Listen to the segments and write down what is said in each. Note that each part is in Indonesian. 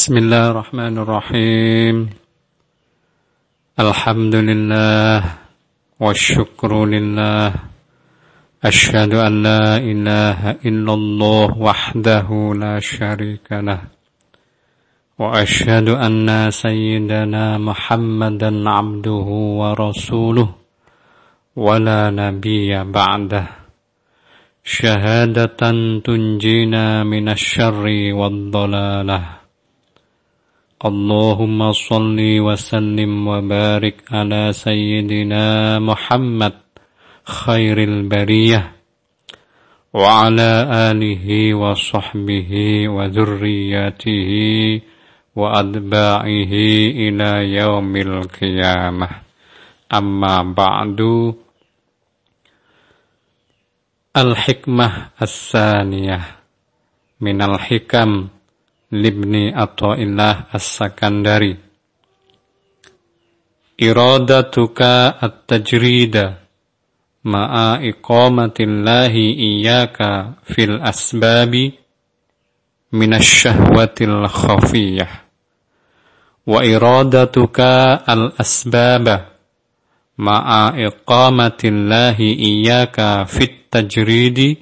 Bismillahirrahmanirrahim. Alhamdulillah wa syukrulillah. Asyhadu an la ilaha illallah wahdahu la syarika lah. Wa asyhadu anna sayyidana Muhammadan abduhu wa rasuluh wa la nabiyya ba'dah. Syahadatan tunjina minasyarri wad-dhalalah. Allahumma salli wa sallim wa barik ala sayyidina Muhammad khairil bariyah wa ala alihi wa sahbihi wa dhurriyyatihi wa adba'ihi ila yaumil qiyamah. Amma ba'du. Al-hikmah as-saniyah minal hikam Libni Athaillah As-Sakandari. Iradatuka at-tajrida ma'a iqamatillahi iyyaka fil asbabi minasyahwatil khafiyah wa iradatuka al-asbaba ma'a iqamatillahi iyyaka fit tajridi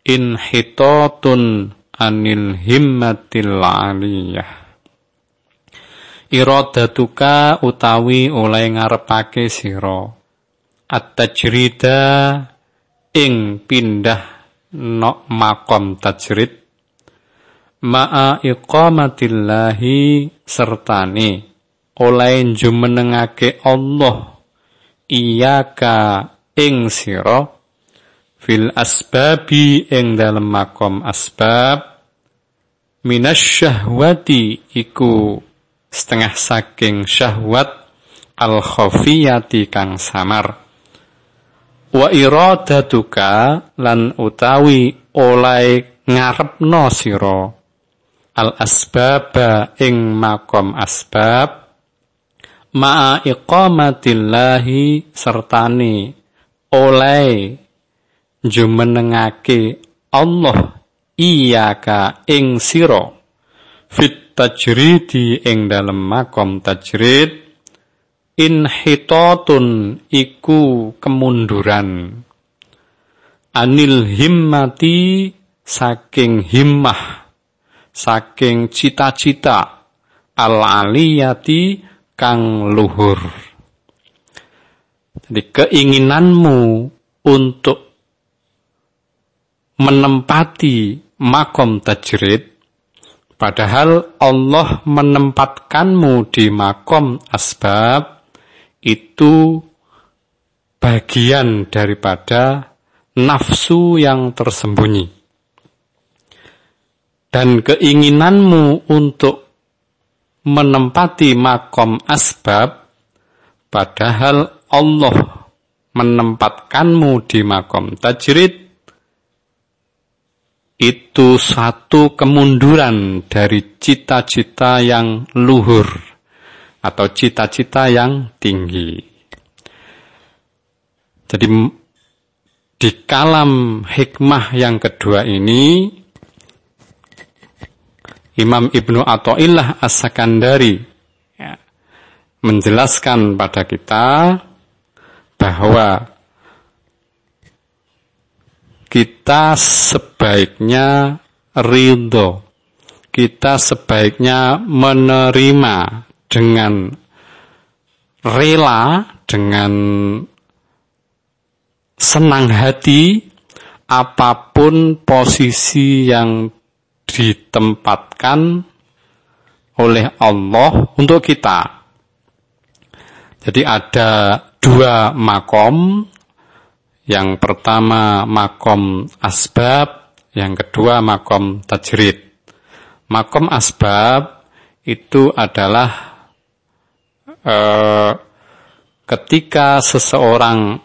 inhitatun anil himmatil aliyah. Iradatuka utawi oleh ngarepake sira at-tajrida ing pindah nok makom tajrid ma'a iqamatillahi sertane oleh jumenengake Allah iyyaka ing sira fil asbabi ing dalem makom asbab minasyahwati iku setengah saking syahwat al khafiyati kang samar wa iradatuka lan utawi oleh ngarepno sira al asbaba ing makom asbab ma'a iqamatillahi sertane oleh jumenengake Allah iyyaka ing sira fit tajridi ing dalem makom tajrid inhitatun iku kemunduran anil himmati saking himmah saking cita-cita al aliyati kang luhur. Jadi keinginanmu untuk menempati makom tajrid, padahal Allah menempatkanmu di makom asbab, itu bagian daripada nafsu yang tersembunyi. Dan keinginanmu untuk menempati makom asbab, padahal Allah menempatkanmu di makom tajrid, itu satu kemunduran dari cita-cita yang luhur atau cita-cita yang tinggi. Jadi di kalam hikmah yang kedua ini Imam Ibnu Athaillah As-Sakandari menjelaskan pada kita bahwa kita sebaiknya ridho, kita sebaiknya menerima dengan rela, dengan senang hati apapun posisi yang ditempatkan oleh Allah untuk kita. Jadi ada dua makom. Yang pertama makom asbab, yang kedua makom tajrid. Makom asbab itu adalah ketika seseorang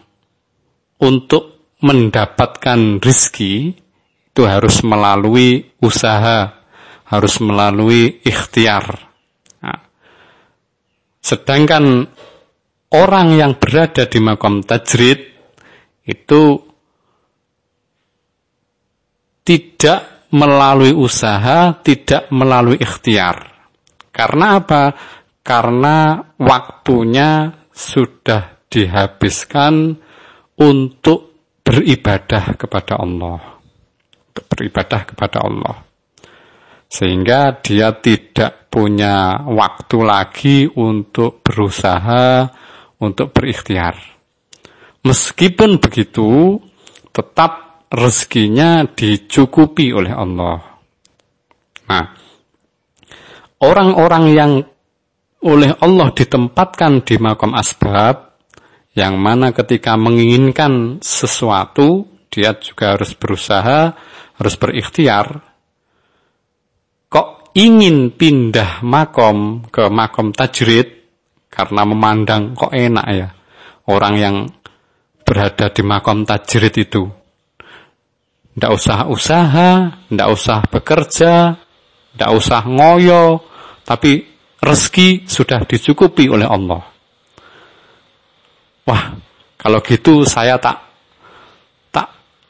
untuk mendapatkan rizki itu harus melalui usaha, harus melalui ikhtiar. Nah, sedangkan orang yang berada di makom tajrid itu tidak melalui usaha, tidak melalui ikhtiar. Karena apa? Karena waktunya sudah dihabiskan untuk beribadah kepada Allah. Untuk beribadah kepada Allah. Sehingga dia tidak punya waktu lagi untuk berusaha, untuk berikhtiar. Meskipun begitu, tetap rezekinya dicukupi oleh Allah. Nah, orang-orang yang oleh Allah ditempatkan di maqam asbab, yang mana ketika menginginkan sesuatu, dia juga harus berusaha, harus berikhtiar. Kok ingin pindah makom ke makom tajrid, karena memandang kok enak ya, orang yang berada di makom tajrid itu. Nggak usah usaha, nggak usah bekerja, nggak usah ngoyo, tapi rezeki sudah dicukupi oleh Allah. Wah, kalau gitu saya tak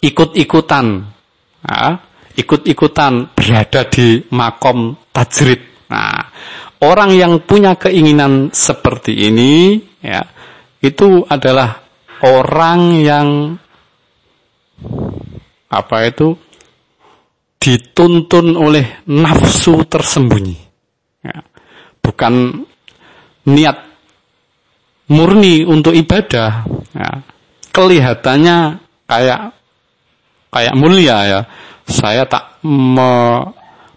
ikut-ikutan, ikut-ikutan berada di makom tajrid. Nah, orang yang punya keinginan seperti ini, ya, itu adalah orang yang dituntun oleh nafsu tersembunyi, ya. Bukan niat murni untuk ibadah, ya. Kelihatannya kayak mulia ya. Saya tak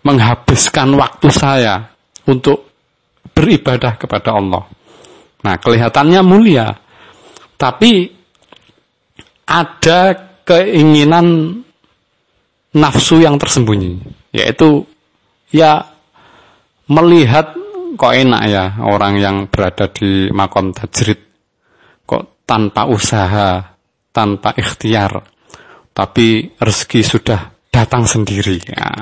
menghabiskan waktu saya untuk beribadah kepada Allah. Nah, kelihatannya mulia, tapi ada keinginan nafsu yang tersembunyi, yaitu ya melihat kok enak ya orang yang berada di makom tajrid, kok tanpa usaha, tanpa ikhtiar, tapi rezeki sudah datang sendiri. Ya.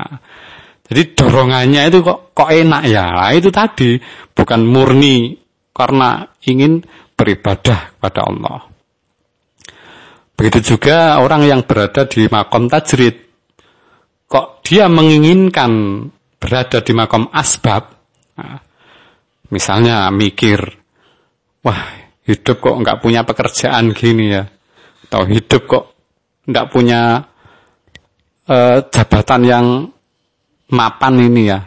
Jadi dorongannya itu kok enak ya. Nah, itu tadi bukan murni karena ingin beribadah kepada Allah. Begitu juga orang yang berada di makom tajrid, kok dia menginginkan berada di makom asbab. Nah, misalnya mikir, wah hidup kok nggak punya pekerjaan gini ya, atau hidup kok nggak punya jabatan yang mapan ini ya.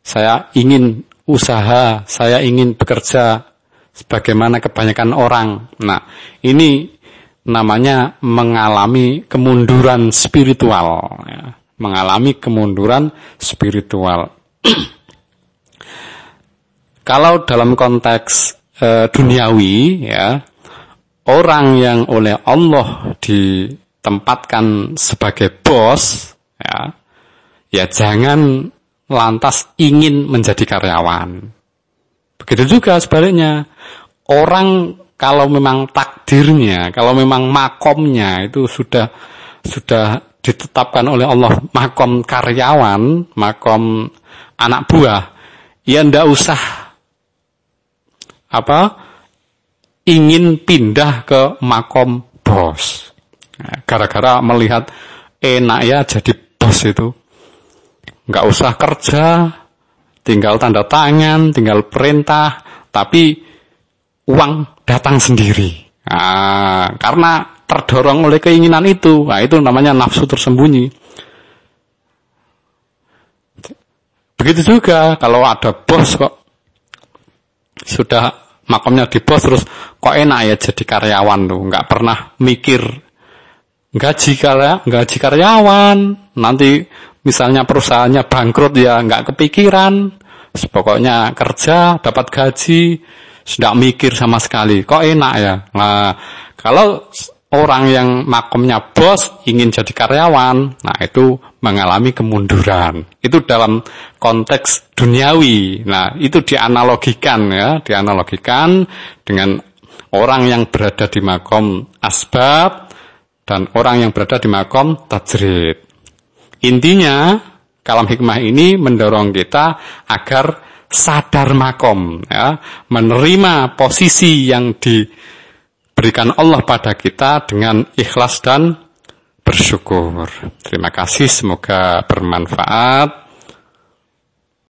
Saya ingin usaha, saya ingin bekerja sebagaimana kebanyakan orang. Nah, ini namanya mengalami kemunduran spiritual, ya. Mengalami kemunduran spiritual. Kalau dalam konteks duniawi, ya, orang yang oleh Allah ditempatkan sebagai bos, ya jangan lantas ingin menjadi karyawan. Begitu juga sebaliknya, orang kalau memang takdirnya, kalau memang makomnya itu sudah ditetapkan oleh Allah makom karyawan, makom anak buah, ya ndak usah ingin pindah ke makom bos. Gara-gara melihat enak ya jadi bos itu, nggak usah kerja, tinggal tanda tangan, tinggal perintah, tapi uang datang sendiri. Nah, karena terdorong oleh keinginan itu. Nah, itu namanya nafsu tersembunyi. Begitu juga kalau ada bos kok sudah makomnya di bos, terus kok enak ya jadi karyawan tuh, nggak pernah mikir gaji karyawan, nanti misalnya perusahaannya bangkrut ya nggak kepikiran, pokoknya kerja dapat gaji, tidak mikir sama sekali, kok enak ya. Nah, kalau orang yang makomnya bos ingin jadi karyawan, nah itu mengalami kemunduran. Itu dalam konteks duniawi. Nah, itu dianalogikan dengan orang yang berada di makom asbab dan orang yang berada di makom tajrid. Intinya, kalam hikmah ini mendorong kita agar sadar makom, ya, menerima posisi yang diberikan Allah pada kita dengan ikhlas dan bersyukur. Terima kasih, semoga bermanfaat.